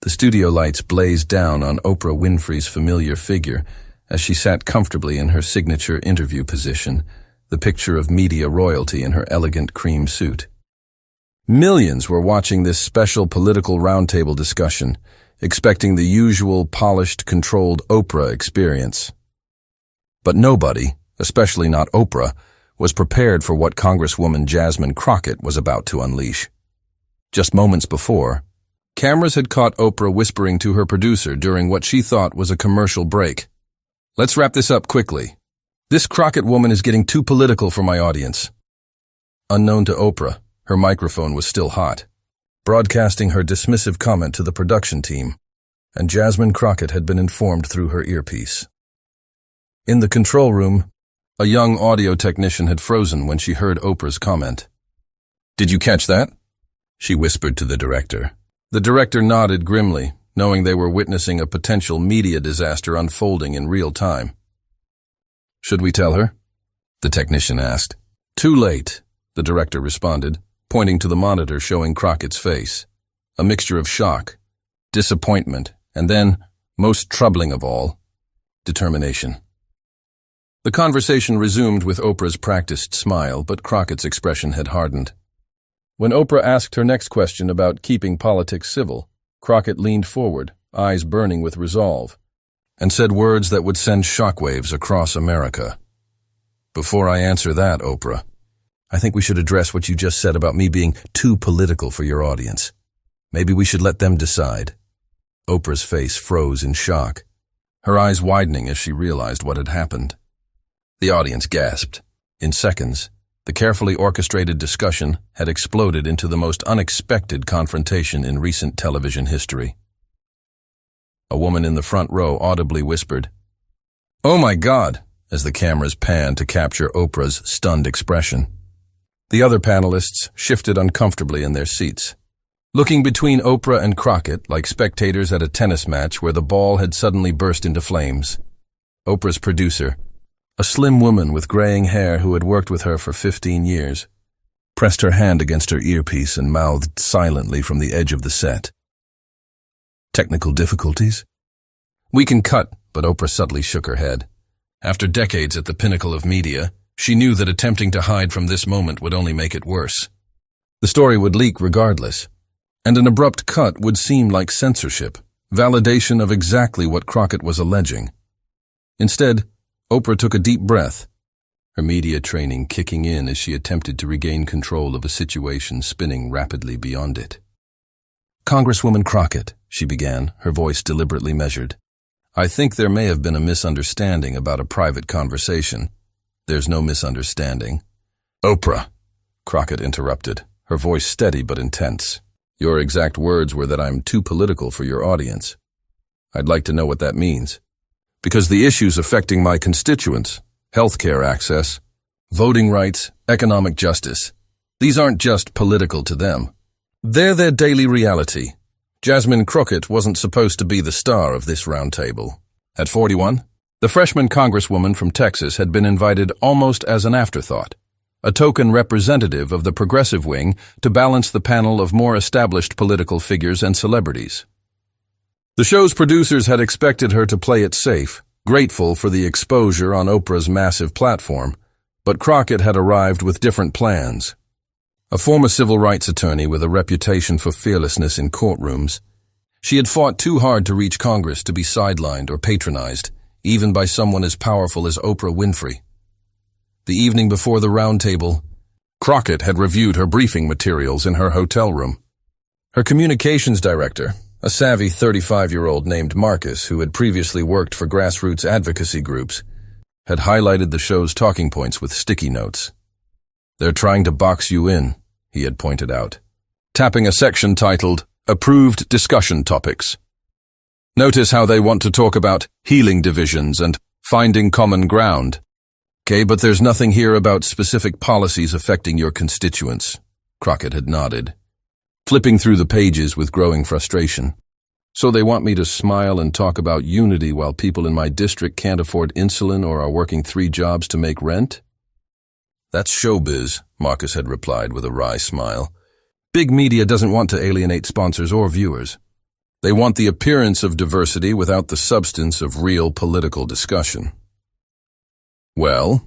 The studio lights blazed down on Oprah Winfrey's familiar figure as she sat comfortably in her signature interview position, the picture of media royalty in her elegant cream suit. Millions were watching this special political roundtable discussion, expecting the usual polished, controlled Oprah experience. But nobody, especially not Oprah, was prepared for what Congresswoman Jasmine Crockett was about to unleash. Just moments before, cameras had caught Oprah whispering to her producer during what she thought was a commercial break. "Let's wrap this up quickly. This Crockett woman is getting too political for my audience." Unknown to Oprah, her microphone was still hot, broadcasting her dismissive comment to the production team, and Jasmine Crockett had been informed through her earpiece. In the control room, a young audio technician had frozen when she heard Oprah's comment. "Did you catch that?" she whispered to the director. The director nodded grimly, knowing they were witnessing a potential media disaster unfolding in real time. "Should we tell her?" the technician asked. "Too late," the director responded, pointing to the monitor showing Crockett's face. A mixture of shock, disappointment, and then, most troubling of all, determination. The conversation resumed with Oprah's practiced smile, but Crockett's expression had hardened. When Oprah asked her next question about keeping politics civil, Crockett leaned forward, eyes burning with resolve, and said words that would send shockwaves across America. "Before I answer that, Oprah, I think we should address what you just said about me being too political for your audience. Maybe we should let them decide." Oprah's face froze in shock, her eyes widening as she realized what had happened. The audience gasped. In seconds, the carefully orchestrated discussion had exploded into the most unexpected confrontation in recent television history. A woman in the front row audibly whispered, "Oh my God," as the cameras panned to capture Oprah's stunned expression. The other panelists shifted uncomfortably in their seats, looking between Oprah and Crockett like spectators at a tennis match where the ball had suddenly burst into flames. Oprah's producer, a slim woman with graying hair who had worked with her for 15 years, pressed her hand against her earpiece and mouthed silently from the edge of the set. "Technical difficulties?" "We can cut," but Oprah subtly shook her head. After decades at the pinnacle of media, she knew that attempting to hide from this moment would only make it worse. The story would leak regardless, and an abrupt cut would seem like censorship, validation of exactly what Crockett was alleging. Instead, Oprah took a deep breath, her media training kicking in as she attempted to regain control of a situation spinning rapidly beyond it. "Congresswoman Crockett," she began, her voice deliberately measured, "I think there may have been a misunderstanding about a private conversation." "There's no misunderstanding." "Oprah," Crockett interrupted, her voice steady but intense. "Your exact words were that I'm too political for your audience. I'd like to know what that means. Because the issues affecting my constituents, healthcare access, voting rights, economic justice, these aren't just political to them. They're their daily reality. Jasmine Crockett wasn't supposed to be the star of this roundtable. At 41, the freshman congresswoman from Texas had been invited almost as an afterthought, a token representative of the progressive wing to balance the panel of more established political figures and celebrities. The show's producers had expected her to play it safe, grateful for the exposure on Oprah's massive platform, but Crockett had arrived with different plans. A former civil rights attorney with a reputation for fearlessness in courtrooms, she had fought too hard to reach Congress to be sidelined or patronized, even by someone as powerful as Oprah Winfrey. The evening before the roundtable, Crockett had reviewed her briefing materials in her hotel room. Her communications director, a savvy 35-year-old named Marcus who had previously worked for grassroots advocacy groups, had highlighted the show's talking points with sticky notes. "They're trying to box you in," he had pointed out, tapping a section titled, "Approved Discussion Topics." "Notice how they want to talk about healing divisions and finding common ground. Okay, but there's nothing here about specific policies affecting your constituents." Crockett had nodded, flipping through the pages with growing frustration. "So they want me to smile and talk about unity while people in my district can't afford insulin or are working 3 jobs to make rent?" "That's showbiz," Marcus had replied with a wry smile. "Big media doesn't want to alienate sponsors or viewers. They want the appearance of diversity without the substance of real political discussion. Well,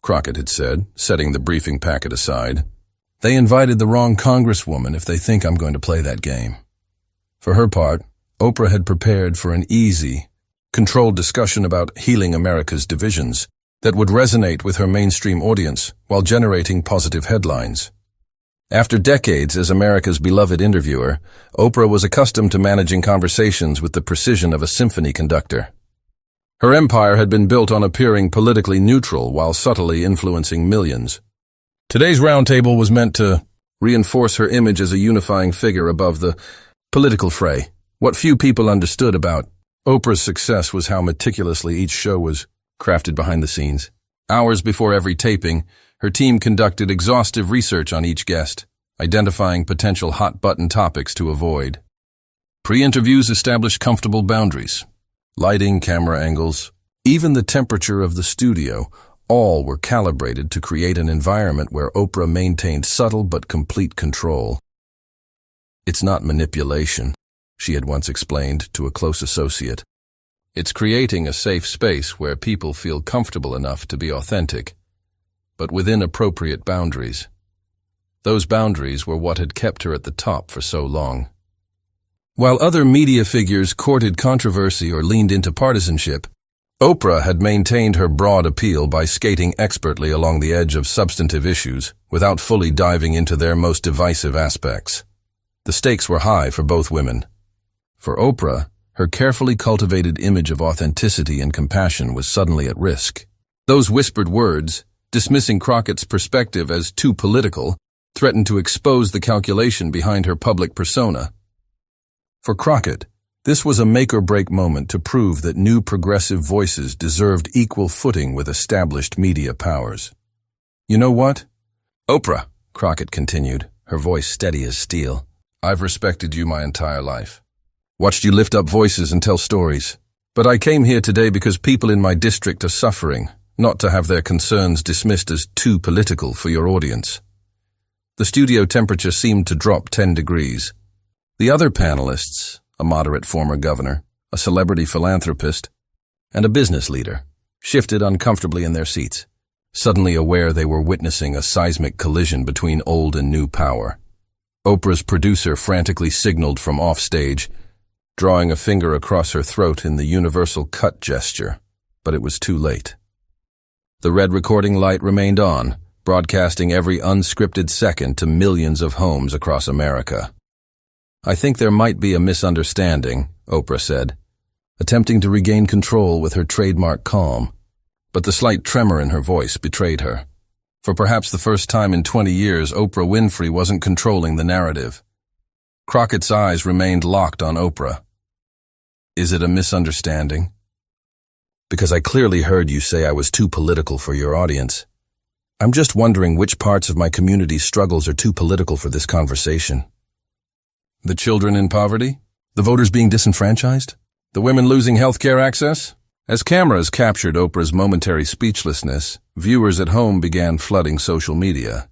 Crockett had said, setting the briefing packet aside, they invited the wrong Congresswoman if they think I'm going to play that game. For her part, Oprah had prepared for an easy, controlled discussion about healing America's divisions that would resonate with her mainstream audience while generating positive headlines. After decades as America's beloved interviewer, Oprah was accustomed to managing conversations with the precision of a symphony conductor. Her empire had been built on appearing politically neutral while subtly influencing millions. Today's roundtable was meant to reinforce her image as a unifying figure above the political fray. What few people understood about Oprah's success was how meticulously each show was crafted behind the scenes. Hours before every taping, her team conducted exhaustive research on each guest, identifying potential hot-button topics to avoid. Pre-interviews established comfortable boundaries. Lighting, camera angles, even the temperature of the studio, all were calibrated to create an environment where Oprah maintained subtle but complete control. "It's not manipulation," she had once explained to a close associate. "It's creating a safe space where people feel comfortable enough to be authentic, but within appropriate boundaries." Those boundaries were what had kept her at the top for so long. While other media figures courted controversy or leaned into partisanship, Oprah had maintained her broad appeal by skating expertly along the edge of substantive issues without fully diving into their most divisive aspects. The stakes were high for both women. For Oprah, her carefully cultivated image of authenticity and compassion was suddenly at risk. Those whispered words, dismissing Crockett's perspective as too political, threatened to expose the calculation behind her public persona. For Crockett, this was a make-or-break moment to prove that new progressive voices deserved equal footing with established media powers. "You know what? Oprah," Crockett continued, her voice steady as steel, "I've respected you my entire life. Watched you lift up voices and tell stories. But I came here today because people in my district are suffering, not to have their concerns dismissed as too political for your audience." The studio temperature seemed to drop 10 degrees. The other panelists, a moderate former governor, a celebrity philanthropist, and a business leader, shifted uncomfortably in their seats, suddenly aware they were witnessing a seismic collision between old and new power. Oprah's producer frantically signaled from offstage, drawing a finger across her throat in the universal cut gesture, but it was too late. The red recording light remained on, broadcasting every unscripted second to millions of homes across America. "I think there might be a misunderstanding," Oprah said, attempting to regain control with her trademark calm, but the slight tremor in her voice betrayed her. For perhaps the first time in 20 years, Oprah Winfrey wasn't controlling the narrative. Crockett's eyes remained locked on Oprah. "Is it a misunderstanding? Because I clearly heard you say I was too political for your audience. I'm just wondering which parts of my community's struggles are too political for this conversation. The children in poverty? The voters being disenfranchised? The women losing health care access?" As cameras captured Oprah's momentary speechlessness, viewers at home began flooding social media.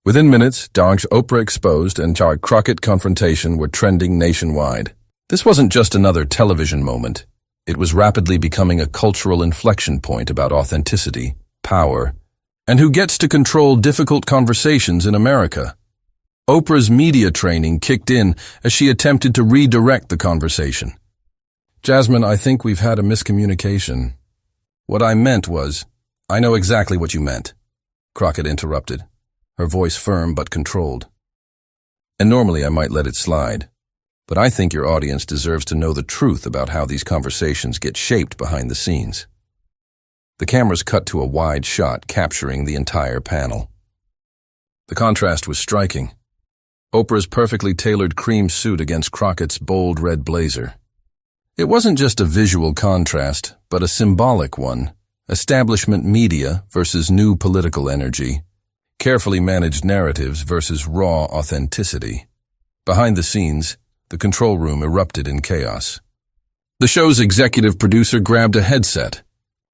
Within minutes, Oprah Exposed and Crockett Confrontation were trending nationwide. This wasn't just another television moment. It was rapidly becoming a cultural inflection point about authenticity, power, and who gets to control difficult conversations in America. Oprah's media training kicked in as she attempted to redirect the conversation. "Jasmine, I think we've had a miscommunication. What I meant was—" "I know exactly what you meant," Crockett interrupted, her voice firm but controlled. "And normally I might let it slide, but I think your audience deserves to know the truth about how these conversations get shaped behind the scenes." The cameras cut to a wide shot capturing the entire panel. The contrast was striking. Oprah's perfectly tailored cream suit against Crockett's bold red blazer. It wasn't just a visual contrast, but a symbolic one. Establishment media versus new political energy. Carefully managed narratives versus raw authenticity. Behind the scenes, the control room erupted in chaos. The show's executive producer grabbed a headset,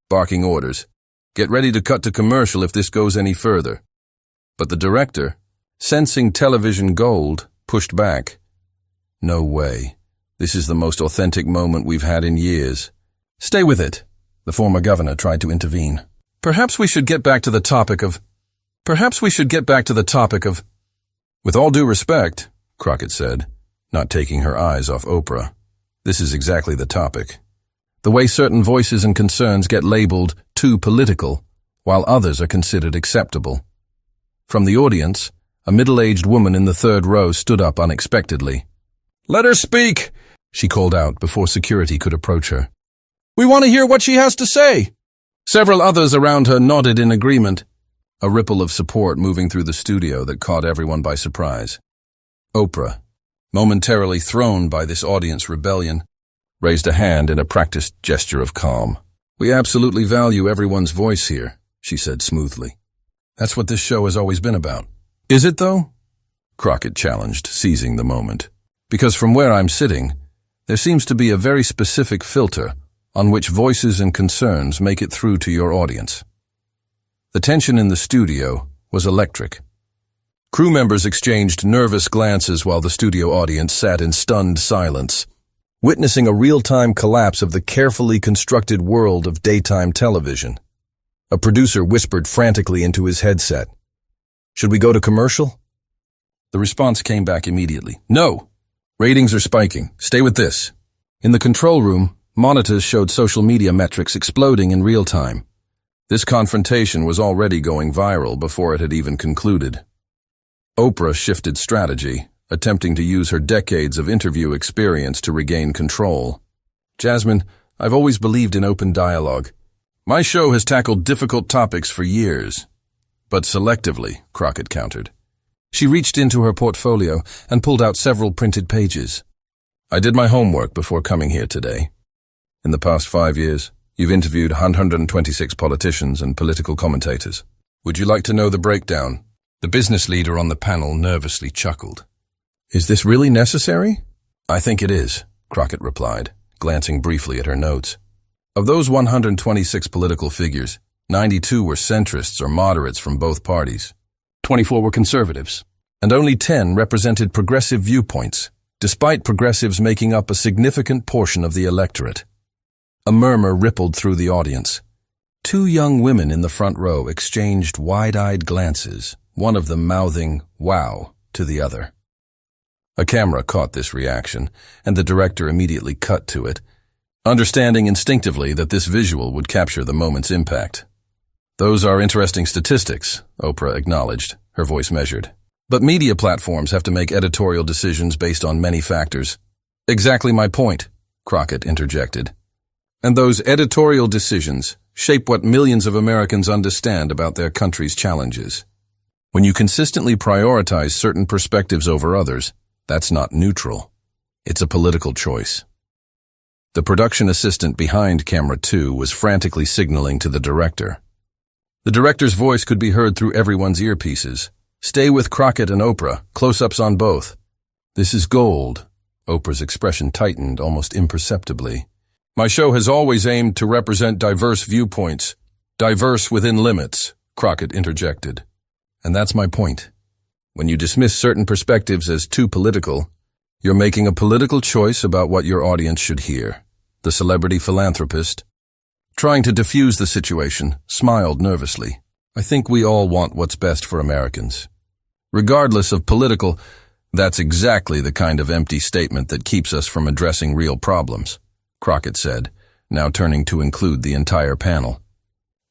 barking orders. "Get ready to cut to commercial if this goes any further." But the director, sensing television gold, pushed back. "No way. This is the most authentic moment we've had in years. Stay with it, the former governor tried to intervene. Perhaps we should get back to the topic of... With all due respect, Crockett said, not taking her eyes off Oprah. This is exactly the topic. The way certain voices and concerns get labeled too political, while others are considered acceptable. From the audience, a middle-aged woman in the third row stood up unexpectedly. "Let her speak," she called out before security could approach her. "We want to hear what she has to say." Several others around her nodded in agreement, a ripple of support moving through the studio that caught everyone by surprise. Oprah, momentarily thrown by this audience rebellion, raised a hand in a practiced gesture of calm. "We absolutely value everyone's voice here," she said smoothly. "That's what this show has always been about." "Is it, though?" Crockett challenged, seizing the moment. "Because from where I'm sitting, there seems to be a very specific filter on which voices and concerns make it through to your audience." The tension in the studio was electric. Crew members exchanged nervous glances while the studio audience sat in stunned silence, witnessing a real-time collapse of the carefully constructed world of daytime television. A producer whispered frantically into his headset, "Should we go to commercial?" The response came back immediately. "No! Ratings are spiking. Stay with this." In the control room, monitors showed social media metrics exploding in real time. This confrontation was already going viral before it had even concluded. Oprah shifted strategy, attempting to use her decades of interview experience to regain control. "Jasmine, I've always believed in open dialogue. My show has tackled difficult topics for years." "But selectively," Crockett countered. She reached into her portfolio and pulled out several printed pages. "I did my homework before coming here today. In the past 5 years, you've interviewed 126 politicians and political commentators. Would you like to know the breakdown?" The business leader on the panel nervously chuckled. "Is this really necessary?" "I think it is," Crockett replied, glancing briefly at her notes. Of those 126 political figures, 92 were centrists or moderates from both parties. 24 were conservatives, and only 10 represented progressive viewpoints, despite progressives making up a significant portion of the electorate. A murmur rippled through the audience. 2 young women in the front row exchanged wide-eyed glances, one of them mouthing, "Wow," to the other. A camera caught this reaction, and the director immediately cut to it, understanding instinctively that this visual would capture the moment's impact. "Those are interesting statistics," Oprah acknowledged, her voice measured. "But media platforms have to make editorial decisions based on many factors." "Exactly my point," Crockett interjected. "And those editorial decisions shape what millions of Americans understand about their country's challenges. When you consistently prioritize certain perspectives over others, that's not neutral. It's a political choice." The production assistant behind camera 2 was frantically signaling to the director. The director's voice could be heard through everyone's earpieces. "Stay with Crockett and Oprah, close-ups on both." "This is gold." Oprah's expression tightened almost imperceptibly. "My show has always aimed to represent diverse viewpoints. Diverse within limits," Crockett interjected. "And that's my point. When you dismiss certain perspectives as too political, you're making a political choice about what your audience should hear." The celebrity philanthropist, trying to diffuse the situation, smiled nervously. "I think we all want what's best for Americans. Regardless of political, that's exactly the kind of empty statement that keeps us from addressing real problems," Crockett said, now turning to include the entire panel.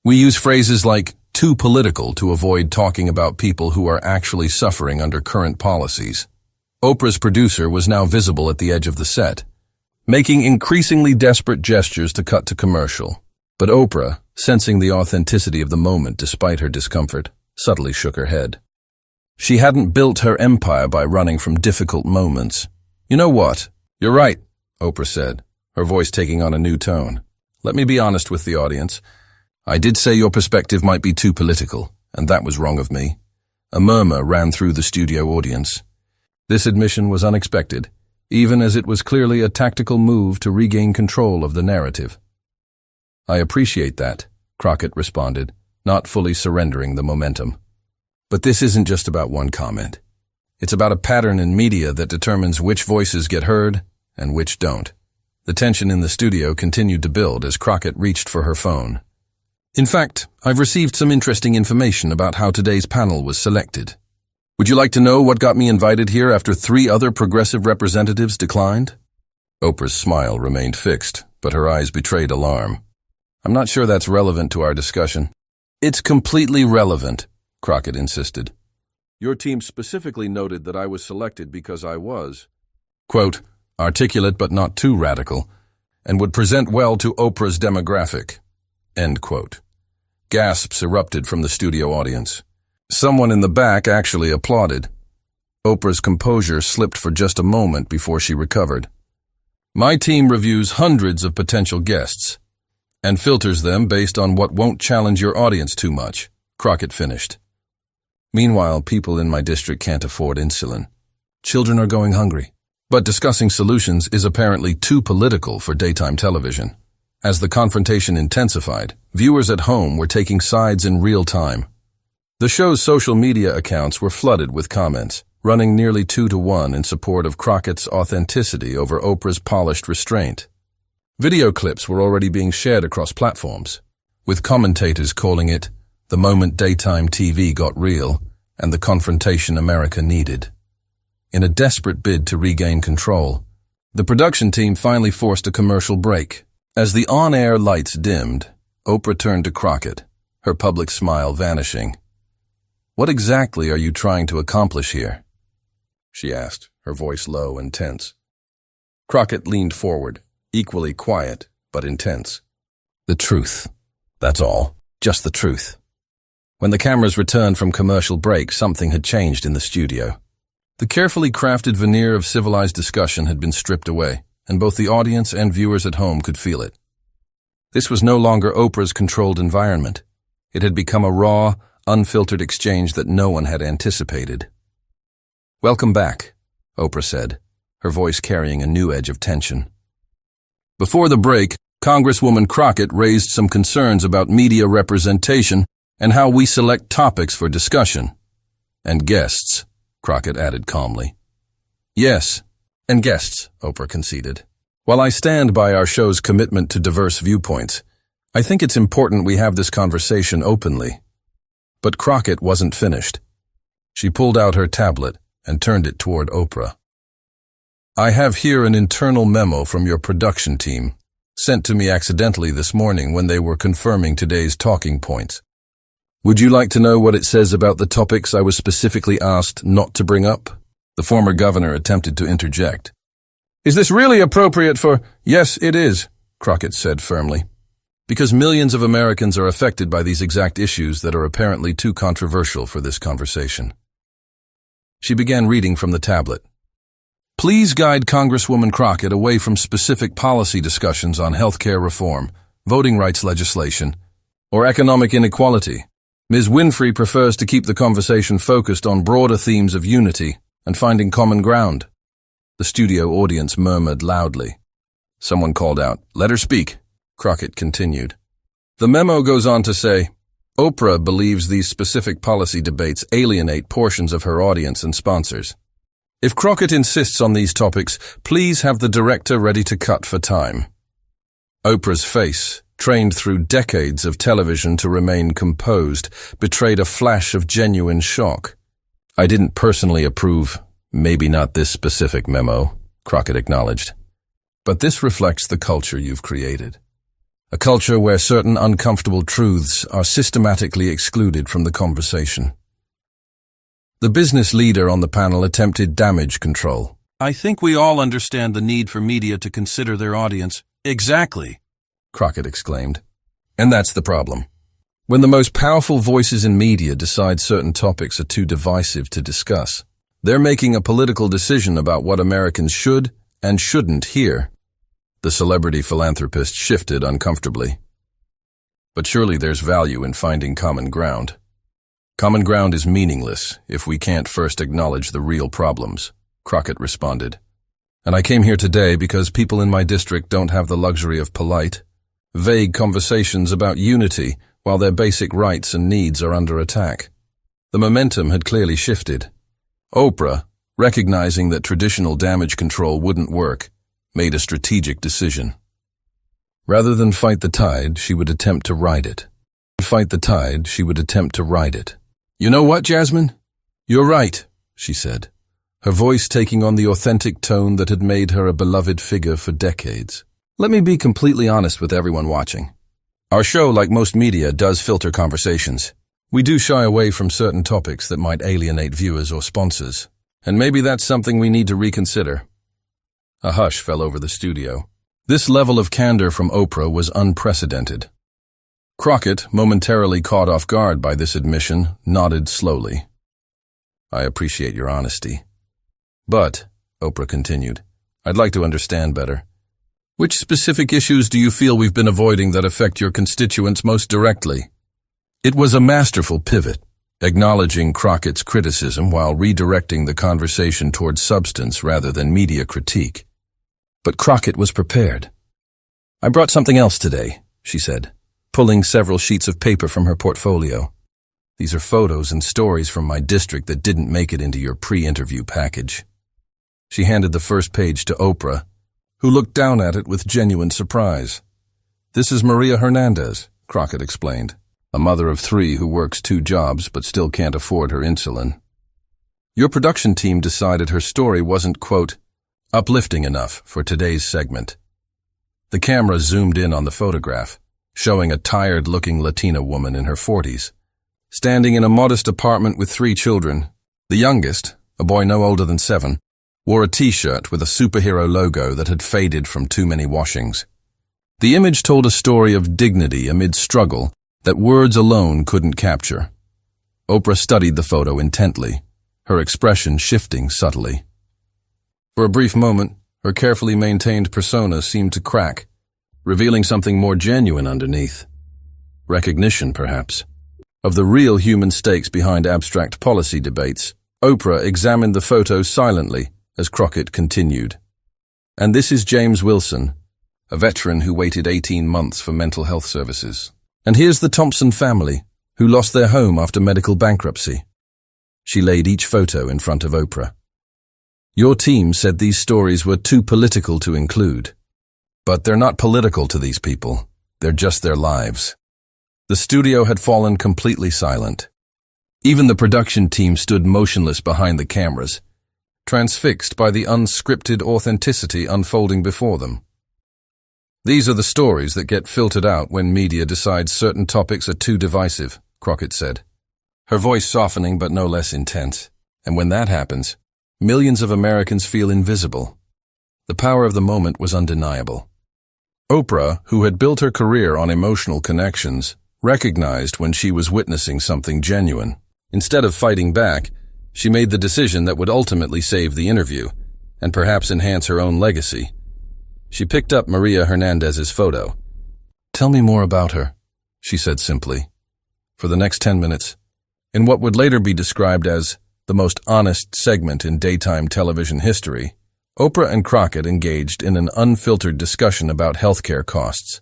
"We use phrases like too political to avoid talking about people who are actually suffering under current policies." Oprah's producer was now visible at the edge of the set, making increasingly desperate gestures to cut to commercial. But Oprah, sensing the authenticity of the moment despite her discomfort, subtly shook her head. She hadn't built her empire by running from difficult moments. "You know what? You're right," Oprah said, her voice taking on a new tone. "Let me be honest with the audience. I did say your perspective might be too political, and that was wrong of me." A murmur ran through the studio audience. This admission was unexpected, even as it was clearly a tactical move to regain control of the narrative. "I appreciate that," Crockett responded, not fully surrendering the momentum. "But this isn't just about one comment. It's about a pattern in media that determines which voices get heard and which don't. The tension in the studio continued to build as Crockett reached for her phone. In fact, I've received some interesting information about how today's panel was selected. Would you like to know what got me invited here after 3 other progressive representatives declined? Oprah's smile remained fixed, but her eyes betrayed alarm. I'm not sure that's relevant to our discussion. It's completely relevant, Crockett insisted. Your team specifically noted that I was selected because I was, quote, articulate but not too radical, and would present well to Oprah's demographic, end quote. Gasps erupted from the studio audience. Someone in the back actually applauded. Oprah's composure slipped for just a moment before she recovered. My team reviews hundreds of potential guests and filters them based on what won't challenge your audience too much, Crockett finished. Meanwhile, people in my district can't afford insulin. Children are going hungry. But discussing solutions is apparently too political for daytime television. As the confrontation intensified, viewers at home were taking sides in real time. The show's social media accounts were flooded with comments, running nearly 2-to-1 in support of Crockett's authenticity over Oprah's polished restraint. Video clips were already being shared across platforms, with commentators calling it the moment daytime TV got real and the confrontation America needed. In a desperate bid to regain control, the production team finally forced a commercial break. As the on-air lights dimmed, Oprah turned to Crockett, her public smile vanishing. What exactly are you trying to accomplish here? She asked, her voice low and tense. Crockett leaned forward, equally quiet but intense. The truth. That's all. Just the truth. When the cameras returned from commercial break, something had changed in the studio. The carefully crafted veneer of civilized discussion had been stripped away, and both the audience and viewers at home could feel it. This was no longer Oprah's controlled environment. It had become a raw, unfiltered exchange that no one had anticipated. Welcome back, Oprah said, her voice carrying a new edge of tension. Before the break, Congresswoman Crockett raised some concerns about media representation and how we select topics for discussion. And guests, Crockett added calmly. Yes, and guests, Oprah conceded. While I stand by our show's commitment to diverse viewpoints, I think it's important we have this conversation openly. But Crockett wasn't finished. She pulled out her tablet and turned it toward Oprah. I have here an internal memo from your production team, sent to me accidentally this morning when they were confirming today's talking points. Would you like to know what it says about the topics I was specifically asked not to bring up? The former governor attempted to interject. Is this really appropriate for— Yes, it is, Crockett said firmly. Because millions of Americans are affected by these exact issues that are apparently too controversial for this conversation. She began reading from the tablet. Please guide Congresswoman Crockett away from specific policy discussions on health care reform, voting rights legislation, or economic inequality. Ms. Winfrey prefers to keep the conversation focused on broader themes of unity and finding common ground. The studio audience murmured loudly. Someone called out, "Let her speak." Crockett continued. The memo goes on to say, Oprah believes these specific policy debates alienate portions of her audience and sponsors. If Crockett insists on these topics, please have the director ready to cut for time. Oprah's face, trained through decades of television to remain composed, betrayed a flash of genuine shock. I didn't personally approve, maybe not this specific memo, Crockett acknowledged. But this reflects the culture you've created. A culture where certain uncomfortable truths are systematically excluded from the conversation. The business leader on the panel attempted damage control. I think we all understand the need for media to consider their audience. Exactly, Crockett exclaimed. And that's the problem. When the most powerful voices in media decide certain topics are too divisive to discuss, they're making a political decision about what Americans should and shouldn't hear. The celebrity philanthropist shifted uncomfortably. But surely there's value in finding common ground. Common ground is meaningless if we can't first acknowledge the real problems, Crockett responded. And I came here today because people in my district don't have the luxury of polite, vague conversations about unity while their basic rights and needs are under attack. The momentum had clearly shifted. Oprah, recognizing that traditional damage control wouldn't work, made a strategic decision. Rather than fight the tide, she would attempt to ride it. You know what, Jasmine? You're right, she said, her voice taking on the authentic tone that had made her a beloved figure for decades. Let me be completely honest with everyone watching. Our show, like most media, does filter conversations. We do shy away from certain topics that might alienate viewers or sponsors, and maybe that's something we need to reconsider. A hush fell over the studio. This level of candor from Oprah was unprecedented. Crockett, momentarily caught off guard by this admission, nodded slowly. I appreciate your honesty. But, Oprah continued, I'd like to understand better. Which specific issues do you feel we've been avoiding that affect your constituents most directly? It was a masterful pivot, acknowledging Crockett's criticism while redirecting the conversation towards substance rather than media critique. But Crockett was prepared. I brought something else today, she said, pulling several sheets of paper from her portfolio. These are photos and stories from my district that didn't make it into your pre-interview package. She handed the first page to Oprah, who looked down at it with genuine surprise. This is Maria Hernandez, Crockett explained, a mother of 3 who works 2 jobs but still can't afford her insulin. Your production team decided her story wasn't, quote, uplifting enough for today's segment. The camera zoomed in on the photograph, showing a tired-looking Latina woman in her 40s, standing in a modest apartment with 3 children. The youngest, a boy no older than 7, wore a t-shirt with a superhero logo that had faded from too many washings. The image told a story of dignity amid struggle that words alone couldn't capture. Oprah studied the photo intently, her expression shifting subtly. For a brief moment, her carefully maintained persona seemed to crack, revealing something more genuine underneath. Recognition, perhaps, of the real human stakes behind abstract policy debates. Oprah examined the photo silently as Crockett continued. And this is James Wilson, a veteran who waited 18 months for mental health services. And here's the Thompson family, who lost their home after medical bankruptcy. She laid each photo in front of Oprah. Your team said these stories were too political to include. But they're not political to these people. They're just their lives. The studio had fallen completely silent. Even the production team stood motionless behind the cameras, transfixed by the unscripted authenticity unfolding before them. These are the stories that get filtered out when media decides certain topics are too divisive, Crockett said, her voice softening but no less intense. And when that happens, millions of Americans feel invisible. The power of the moment was undeniable. Oprah, who had built her career on emotional connections, recognized when she was witnessing something genuine. Instead of fighting back, she made the decision that would ultimately save the interview and perhaps enhance her own legacy. She picked up Maria Hernandez's photo. Tell me more about her, she said simply. For the next 10 minutes, in what would later be described as the most honest segment in daytime television history, Oprah and Crockett engaged in an unfiltered discussion about healthcare costs,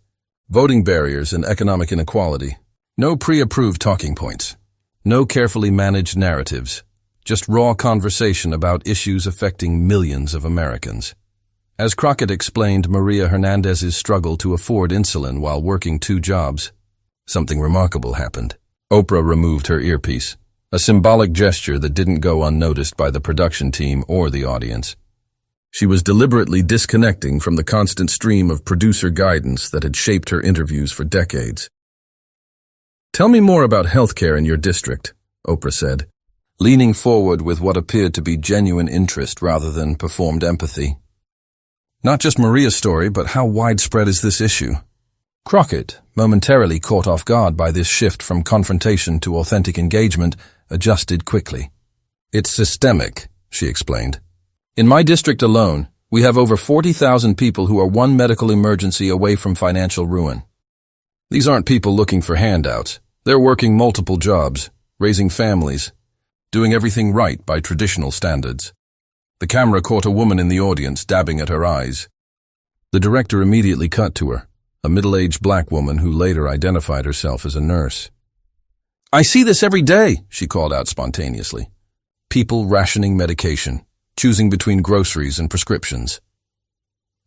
voting barriers, and economic inequality. No pre-approved talking points. No carefully managed narratives. Just raw conversation about issues affecting millions of Americans. As Crockett explained Maria Hernandez's struggle to afford insulin while working 2 jobs, something remarkable happened. Oprah removed her earpiece, a symbolic gesture that didn't go unnoticed by the production team or the audience. She was deliberately disconnecting from the constant stream of producer guidance that had shaped her interviews for decades. Tell me more about healthcare in your district, Oprah said, leaning forward with what appeared to be genuine interest rather than performed empathy. Not just Maria's story, but how widespread is this issue? Crockett, momentarily caught off guard by this shift from confrontation to authentic engagement, adjusted quickly. It's systemic, she explained. In my district alone, we have over 40,000 people who are one medical emergency away from financial ruin. These aren't people looking for handouts. They're working multiple jobs, raising families, doing everything right by traditional standards. The camera caught a woman in the audience dabbing at her eyes. The director immediately cut to her, a middle-aged black woman who later identified herself as a nurse. I see this every day, she called out spontaneously. People rationing medication, choosing between groceries and prescriptions.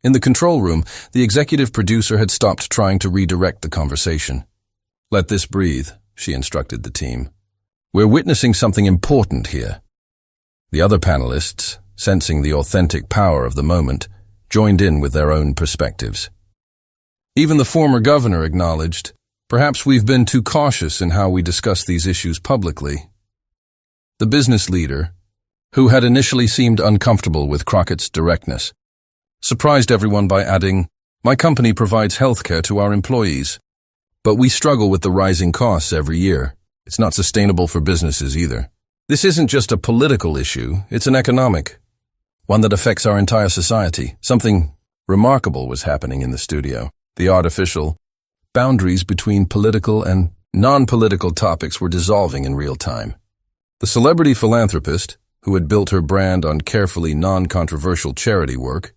In the control room, the executive producer had stopped trying to redirect the conversation. "Let this breathe," she instructed the team. "We're witnessing something important here." The other panelists, sensing the authentic power of the moment, joined in with their own perspectives. Even the former governor acknowledged, "Perhaps we've been too cautious in how we discuss these issues publicly." The business leader, who had initially seemed uncomfortable with Crockett's directness, surprised everyone by adding, "My company provides healthcare to our employees, but we struggle with the rising costs every year. It's not sustainable for businesses either. This isn't just a political issue, it's an economic, one that affects our entire society." Something remarkable was happening in the studio. The artificial boundaries between political and non-political topics were dissolving in real time. The celebrity philanthropist, who had built her brand on carefully non-controversial charity work,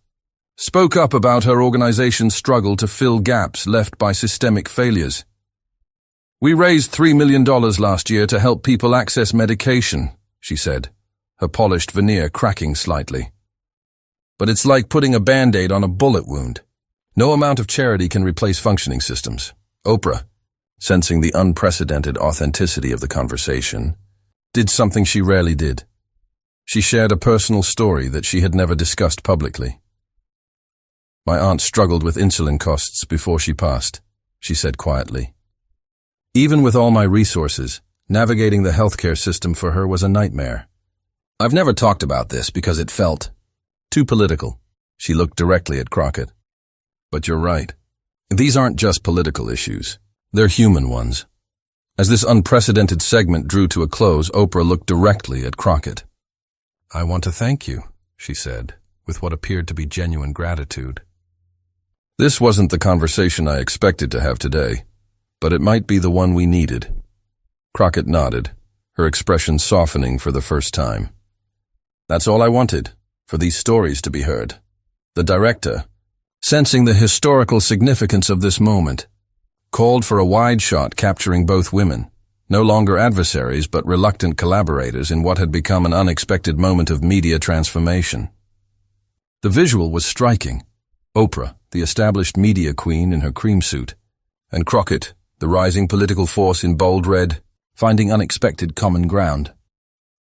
spoke up about her organization's struggle to fill gaps left by systemic failures. "We raised $3 million last year to help people access medication," she said, her polished veneer cracking slightly. "But it's like putting a Band-Aid on a bullet wound. No amount of charity can replace functioning systems." Oprah, sensing the unprecedented authenticity of the conversation, did something she rarely did. She shared a personal story that she had never discussed publicly. "My aunt struggled with insulin costs before she passed," she said quietly. "Even with all my resources, navigating the healthcare system for her was a nightmare. I've never talked about this because it felt too political." She looked directly at Crockett. "But you're right. These aren't just political issues. They're human ones." As this unprecedented segment drew to a close, Oprah looked directly at Crockett. "I want to thank you," she said, with what appeared to be genuine gratitude. "This wasn't the conversation I expected to have today, but it might be the one we needed." Crockett nodded, her expression softening for the first time. "That's all I wanted, for these stories to be heard." The director, sensing the historical significance of this moment, called for a wide shot capturing both women, no longer adversaries but reluctant collaborators in what had become an unexpected moment of media transformation. The visual was striking. Oprah, the established media queen in her cream suit, and Crockett, the rising political force in bold red, finding unexpected common ground.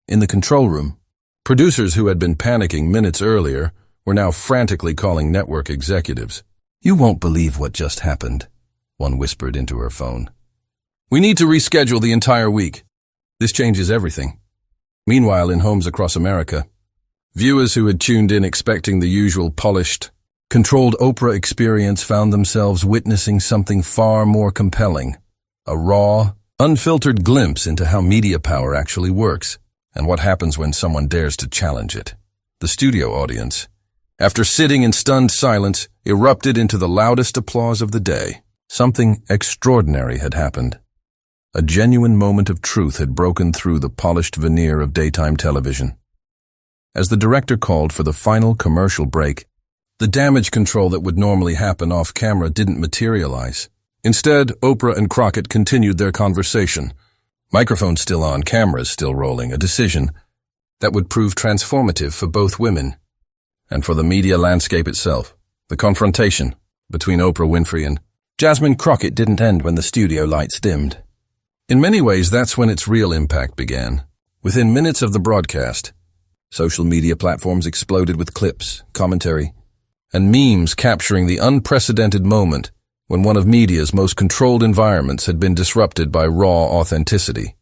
In the control room, producers who had been panicking minutes earlier were now frantically calling network executives. "You won't believe what just happened," one whispered into her phone. "We need to reschedule the entire week. This changes everything." Meanwhile, in homes across America, viewers who had tuned in expecting the usual polished, controlled Oprah experience found themselves witnessing something far more compelling, a raw, unfiltered glimpse into how media power actually works and what happens when someone dares to challenge it. The studio audience, after sitting in stunned silence, erupted into the loudest applause of the day. Something extraordinary had happened. A genuine moment of truth had broken through the polished veneer of daytime television. As the director called for the final commercial break, the damage control that would normally happen off-camera didn't materialize. Instead, Oprah and Crockett continued their conversation. Microphones still on, cameras still rolling, a decision that would prove transformative for both women and for the media landscape itself. The confrontation between Oprah Winfrey and Jasmine Crockett didn't end when the studio lights dimmed. In many ways, that's when its real impact began. Within minutes of the broadcast, social media platforms exploded with clips, commentary, and memes capturing the unprecedented moment when one of media's most controlled environments had been disrupted by raw authenticity.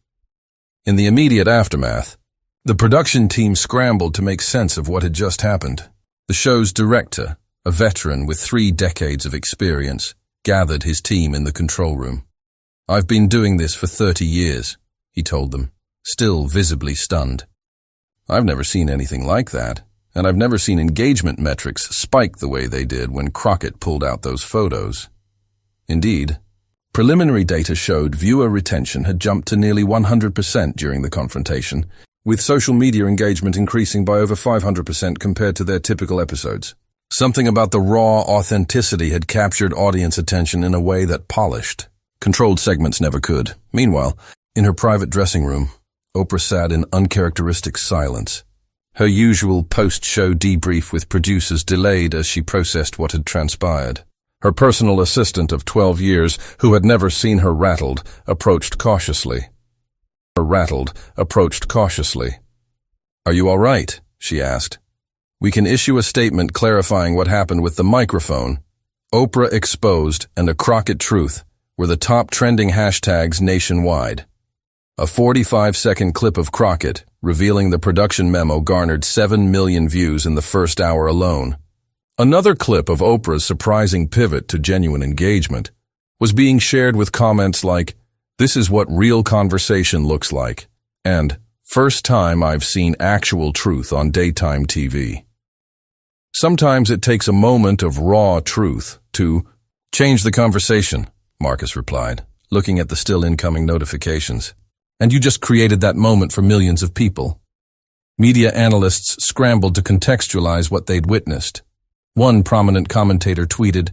In the immediate aftermath, the production team scrambled to make sense of what had just happened. The show's director, a veteran with 3 decades of experience, gathered his team in the control room. "I've been doing this for 30 years, he told them, still visibly stunned. "I've never seen anything like that, and I've never seen engagement metrics spike the way they did when Crockett pulled out those photos." Indeed, preliminary data showed viewer retention had jumped to nearly 100% during the confrontation, with social media engagement increasing by over 500% compared to their typical episodes. Something about the raw authenticity had captured audience attention in a way that polished, controlled segments never could. Meanwhile, in her private dressing room, Oprah sat in uncharacteristic silence, Her usual post-show debrief with producers delayed as she processed what had transpired. Her personal assistant of 12 years, who had never seen her rattled, approached cautiously. "Are you all right?" she asked. "We can issue a statement clarifying what happened with the microphone." Oprah exposed and a Crockett truth were the top trending hashtags nationwide. A 45-second clip of Crockett revealing the production memo garnered 7 million views in the first hour alone. Another clip of Oprah's surprising pivot to genuine engagement was being shared with comments like, "This is what real conversation looks like," and "First time I've seen actual truth on daytime TV." Sometimes it takes a moment of raw truth to change the conversation, Marcus replied, looking at the still incoming notifications. "And you just created that moment for millions of people." Media analysts scrambled to contextualize what they'd witnessed. One prominent commentator tweeted,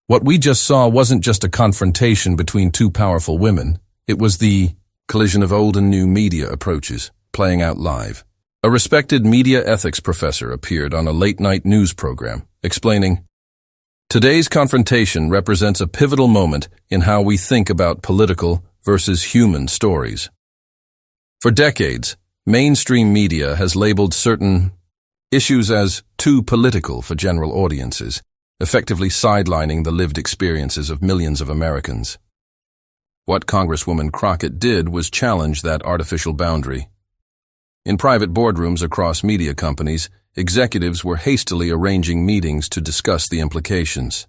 "What we just saw wasn't just a confrontation between two powerful women. It was the collision of old and new media approaches, playing out live." A respected media ethics professor appeared on a late-night news program, explaining, "Today's confrontation represents a pivotal moment in how we think about political versus human stories." For decades, mainstream media has labeled certain issues as too political for general audiences, effectively sidelining the lived experiences of millions of Americans. What Congresswoman Crockett did was challenge that artificial boundary. In private boardrooms across media companies, executives were hastily arranging meetings to discuss the implications.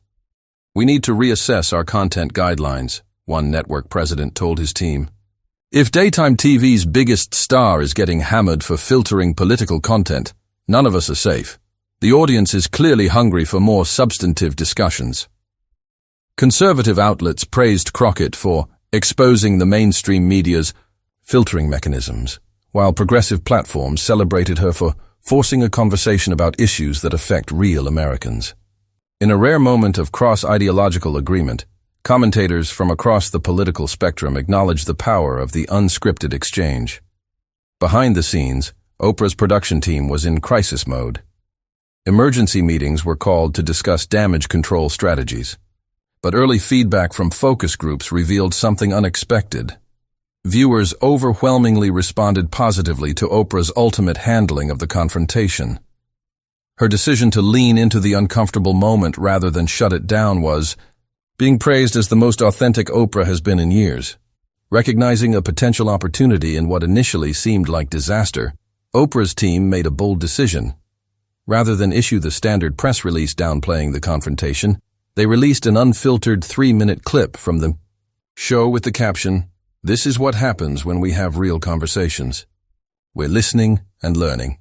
"We need to reassess our content guidelines," one network president told his team. "If daytime TV's biggest star is getting hammered for filtering political content, none of us are safe. The audience is clearly hungry for more substantive discussions." Conservative outlets praised Crockett for exposing the mainstream media's filtering mechanisms, while progressive platforms celebrated her for forcing a conversation about issues that affect real Americans. In a rare moment of cross-ideological agreement, commentators from across the political spectrum acknowledged the power of the unscripted exchange. Behind the scenes, Oprah's production team was in crisis mode. Emergency meetings were called to discuss damage control strategies. But early feedback from focus groups revealed something unexpected. Viewers overwhelmingly responded positively to Oprah's ultimate handling of the confrontation. Her decision to lean into the uncomfortable moment rather than shut it down was being praised as the most authentic Oprah has been in years. Recognizing a potential opportunity in what initially seemed like disaster, Oprah's team made a bold decision. Rather than issue the standard press release downplaying the confrontation, they released an unfiltered 3-minute clip from the show with the caption, "This is what happens when we have real conversations. We're listening and learning."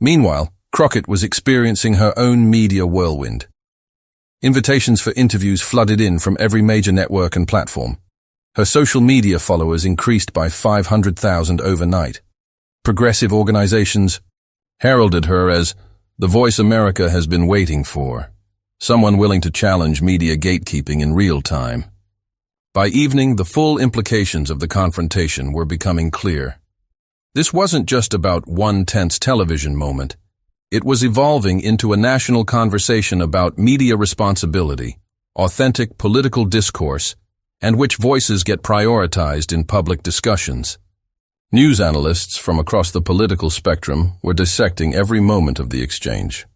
Meanwhile, Crockett was experiencing her own media whirlwind. Invitations for interviews flooded in from every major network and platform. Her social media followers increased by 500,000 overnight. Progressive organizations heralded her as the voice America has been waiting for, someone willing to challenge media gatekeeping in real time. By evening, the full implications of the confrontation were becoming clear. This wasn't just about one tense television moment. It was evolving into a national conversation about media responsibility, authentic political discourse, and which voices get prioritized in public discussions. News analysts from across the political spectrum were dissecting every moment of the exchange.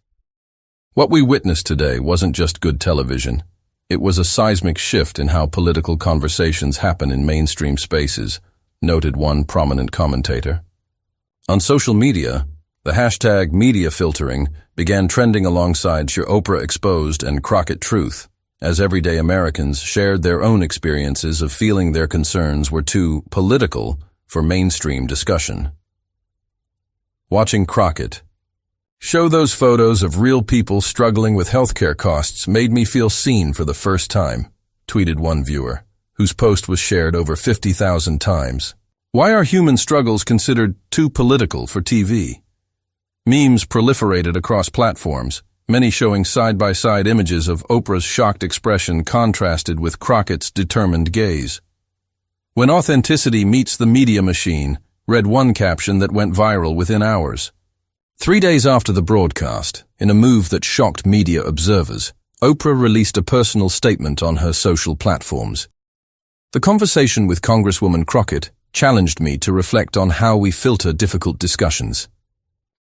What we witnessed today wasn't just good television. It was a seismic shift in how political conversations happen in mainstream spaces, noted one prominent commentator. On social media, the hashtag media filtering began trending alongside your Oprah exposed and Crockett truth, as everyday Americans shared their own experiences of feeling their concerns were too political for mainstream discussion. Watching Crockett show those photos of real people struggling with healthcare costs made me feel seen for the first time, tweeted one viewer, whose post was shared over 50,000 times. Why are human struggles considered too political for TV? Memes proliferated across platforms, many showing side-by-side images of Oprah's shocked expression contrasted with Crockett's determined gaze. "When authenticity meets the media machine," read one caption that went viral within hours. 3 days after the broadcast, in a move that shocked media observers, Oprah released a personal statement on her social platforms. The conversation with Congresswoman Crockett challenged me to reflect on how we filter difficult discussions.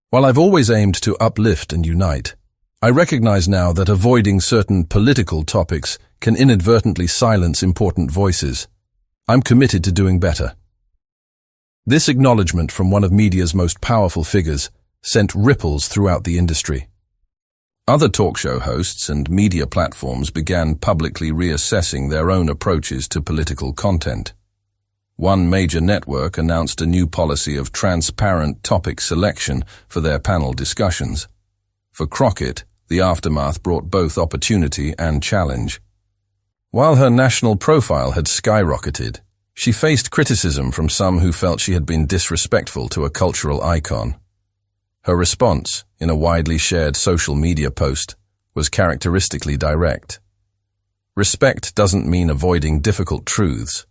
While I've always aimed to uplift and unite, I recognize now that avoiding certain political topics can inadvertently silence important voices. I'm committed to doing better. This acknowledgement from one of media's most powerful figures sent ripples throughout the industry. Other talk show hosts and media platforms began publicly reassessing their own approaches to political content. One major network announced a new policy of transparent topic selection for their panel discussions. For Crockett, the aftermath brought both opportunity and challenge. While her national profile had skyrocketed, she faced criticism from some who felt she had been disrespectful to a cultural icon. Her response, in a widely shared social media post, was characteristically direct. Respect doesn't mean avoiding difficult truths.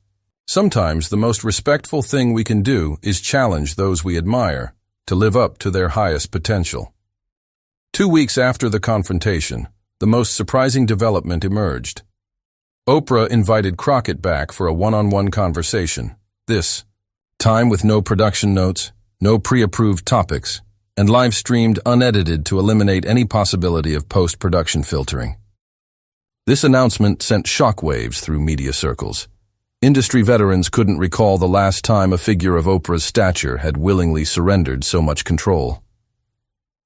Sometimes the most respectful thing we can do is challenge those we admire to live up to their highest potential. 2 weeks after the confrontation, the most surprising development emerged. Oprah invited Crockett back for a one-on-one conversation. This time with no production notes, no pre-approved topics, and live-streamed unedited to eliminate any possibility of post-production filtering. This announcement sent shockwaves through media circles. Industry veterans couldn't recall the last time a figure of Oprah's stature had willingly surrendered so much control.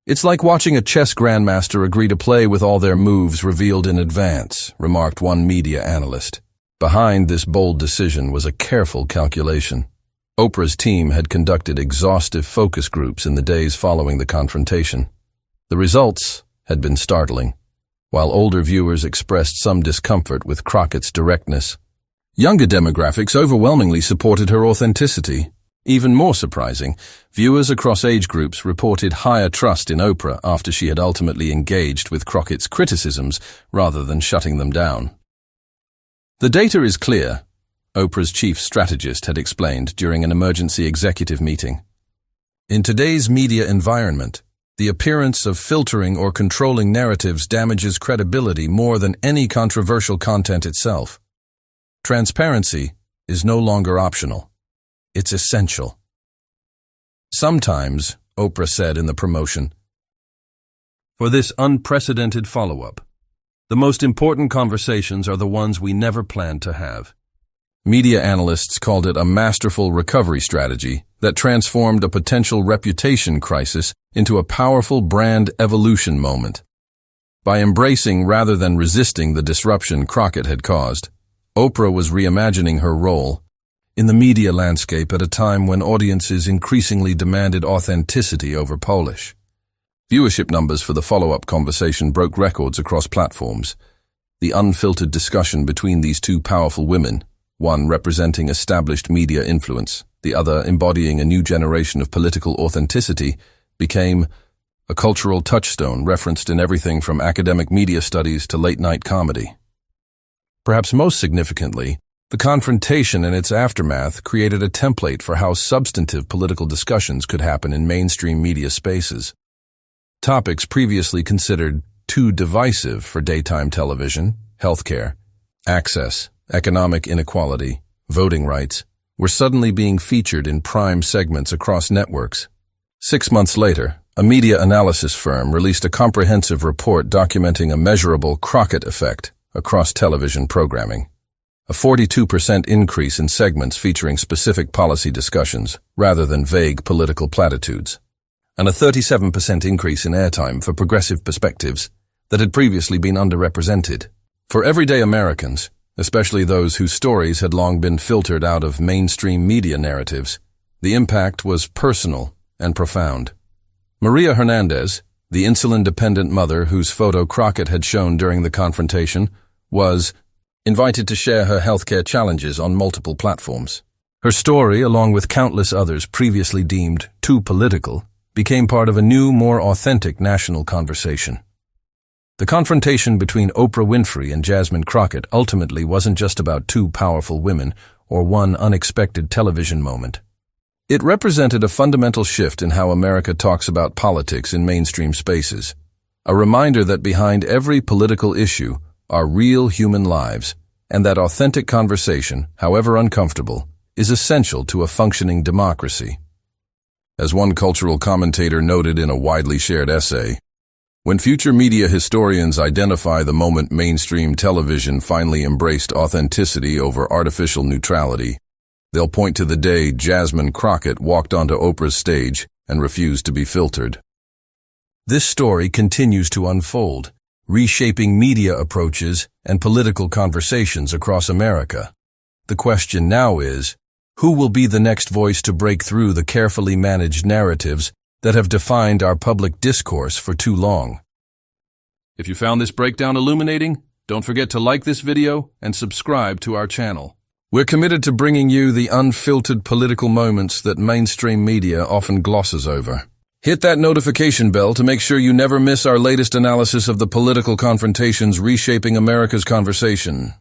It's like watching a chess grandmaster agree to play with all their moves revealed in advance, remarked one media analyst. Behind this bold decision was a careful calculation. Oprah's team had conducted exhaustive focus groups in the days following the confrontation. The results had been startling. While older viewers expressed some discomfort with Crockett's directness, younger demographics overwhelmingly supported her authenticity. Even more surprising, viewers across age groups reported higher trust in Oprah after she had ultimately engaged with Crockett's criticisms rather than shutting them down. The data is clear, Oprah's chief strategist had explained during an emergency executive meeting. In today's media environment, the appearance of filtering or controlling narratives damages credibility more than any controversial content itself. Transparency is no longer optional. It's essential. Sometimes, Oprah said in the promotion, for this unprecedented follow-up, the most important conversations are the ones we never planned to have. Media analysts called it a masterful recovery strategy that transformed a potential reputation crisis into a powerful brand evolution moment. By embracing rather than resisting the disruption Crockett had caused, Oprah was reimagining her role in the media landscape at a time when audiences increasingly demanded authenticity over polish. Viewership numbers for the follow-up conversation broke records across platforms. The unfiltered discussion between these two powerful women, one representing established media influence, the other embodying a new generation of political authenticity, became a cultural touchstone referenced in everything from academic media studies to late-night comedy. Perhaps most significantly, the confrontation and its aftermath created a template for how substantive political discussions could happen in mainstream media spaces. Topics previously considered too divisive for daytime television, healthcare, access, economic inequality, voting rights, were suddenly being featured in prime segments across networks. 6 months later, a media analysis firm released a comprehensive report documenting a measurable Crockett effect across television programming. A 42% increase in segments featuring specific policy discussions rather than vague political platitudes, and a 37% increase in airtime for progressive perspectives that had previously been underrepresented. For everyday Americans, especially those whose stories had long been filtered out of mainstream media narratives, the impact was personal and profound. Maria Hernandez, the insulin-dependent mother whose photo Crockett had shown during the confrontation, was invited to share her healthcare challenges on multiple platforms. Her story, along with countless others previously deemed too political, became part of a new, more authentic national conversation. The confrontation between Oprah Winfrey and Jasmine Crockett ultimately wasn't just about two powerful women or one unexpected television moment. It represented a fundamental shift in how America talks about politics in mainstream spaces, a reminder that behind every political issue are real human lives, and that authentic conversation, however uncomfortable, is essential to a functioning democracy. As one cultural commentator noted in a widely shared essay, when future media historians identify the moment mainstream television finally embraced authenticity over artificial neutrality, they'll point to the day Jasmine Crockett walked onto Oprah's stage and refused to be filtered. This story continues to unfold, reshaping media approaches and political conversations across America. The question now is, who will be the next voice to break through the carefully managed narratives that have defined our public discourse for too long? If you found this breakdown illuminating, don't forget to like this video and subscribe to our channel. We're committed to bringing you the unfiltered political moments that mainstream media often glosses over. Hit that notification bell to make sure you never miss our latest analysis of the political confrontations reshaping America's conversation.